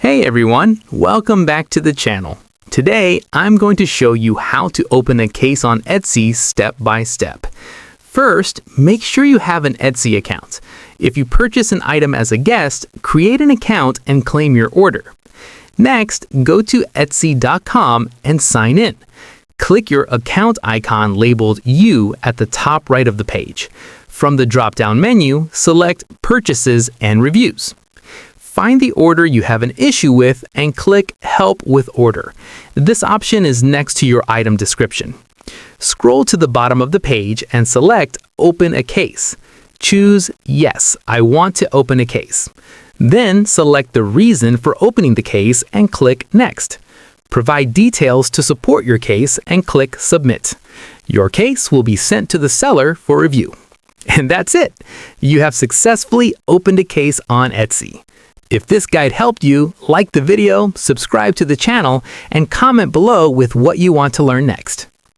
Hey everyone, welcome back to the channel. Today, I'm going to show you how to open a case on Etsy step by step. First, make sure you have an Etsy account. If you purchase an item as a guest, create an account and claim your order. Next, go to Etsy.com and sign in. Click your account icon labeled You at the top right of the page. From the drop-down menu, select Purchases and Reviews. Find the order you have an issue with and click Help with Order. This option is next to your item description. Scroll to the bottom of the page and select Open a Case. Choose Yes, I want to open a case. Then select the reason for opening the case and click Next. Provide details to support your case and click Submit. Your case will be sent to the seller for review. And that's it! You have successfully opened a case on Etsy. If this guide helped you, like the video, subscribe to the channel, and comment below with what you want to learn next.